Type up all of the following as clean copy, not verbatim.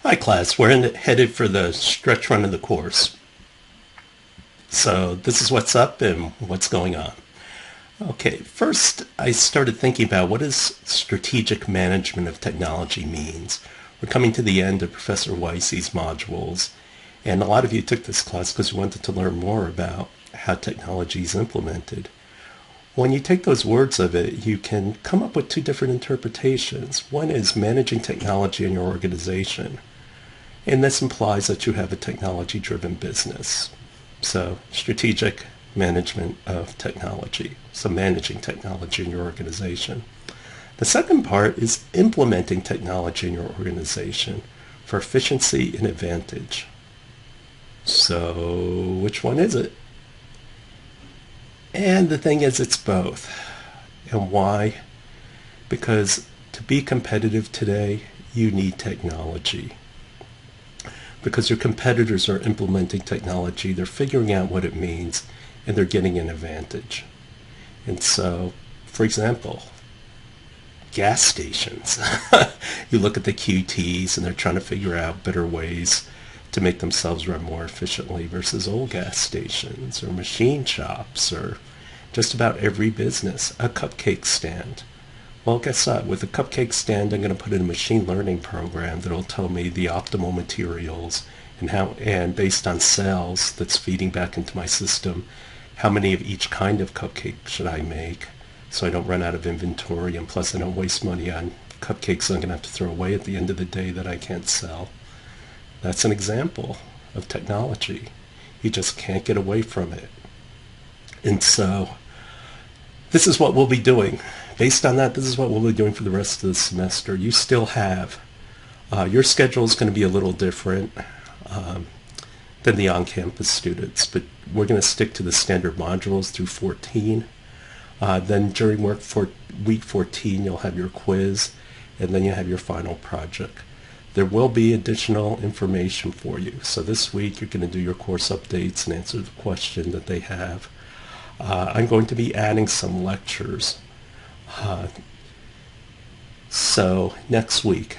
Hi class, headed for the stretch run of the course. So this is what's up and what's going on. Okay, first I started thinking about what does strategic management of technology means. We're coming to the end of Professor Weiss's modules, and a lot of you took this class because you wanted to learn more about how technology is implemented. When you take those words of it, you can come up with two different interpretations. One is managing technology in your organization, and this implies that you have a technology-driven business. So strategic management of technology, so managing technology in your organization. The second part is implementing technology in your organization for efficiency and advantage. So which one is it? And the thing is, it's both. And why? Because to be competitive today, you need technology. Because your competitors are implementing technology, they're figuring out what it means, and they're getting an advantage. And so, for example, gas stations. You look at the QTs and they're trying to figure out better ways to make themselves run more efficiently versus old gas stations or machine shops or just about every business. A cupcake stand. Well, guess what? With a cupcake stand, I'm going to put in a machine learning program that will tell me the optimal materials and based on sales that's feeding back into my system, how many of each kind of cupcake should I make so I don't run out of inventory, and plus I don't waste money on cupcakes I'm going to have to throw away at the end of the day that I can't sell. That's an example of technology. You just can't get away from it. And so this is what we'll be doing. Based on that, this is what we'll be doing for the rest of the semester. You still have, your schedule is going to be a little different than the on-campus students, but we're going to stick to the standard modules through 14. Then during week 14, you'll have your quiz, and then you have your final project. There will be additional information for you. So this week, you're going to do your course updates and answer the question that they have. I'm going to be adding some lectures. So next week,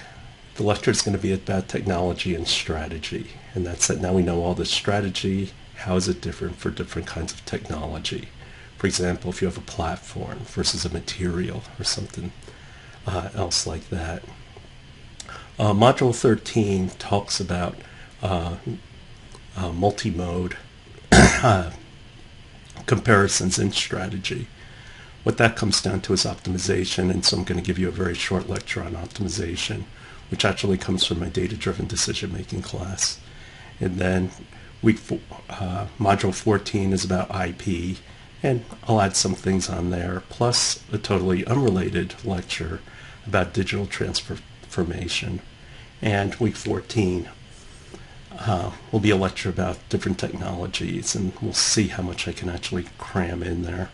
the lecture is going to be about technology and strategy. And that's it. Now we know all the strategy. How is it different for different kinds of technology? For example, if you have a platform versus a material or something else like that. Module 13 talks about multi-mode comparisons in strategy. What that comes down to is optimization, and so I'm going to give you a very short lecture on optimization, which actually comes from my data-driven decision-making class. And then module 14 is about IP, and I'll add some things on there, plus a totally unrelated lecture about digital transformation. And week 14 will be a lecture about different technologies, and we'll see how much I can actually cram in there.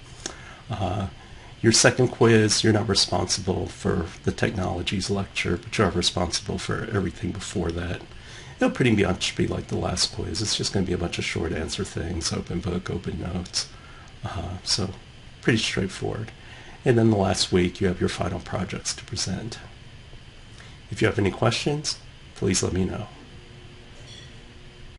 Your second quiz, you're not responsible for the technologies lecture, but you are responsible for everything before that. It'll pretty much be like the last quiz. It's just going to be a bunch of short answer things, open book, open notes. So pretty straightforward. And then the last week, you have your final projects to present. If you have any questions, please let me know.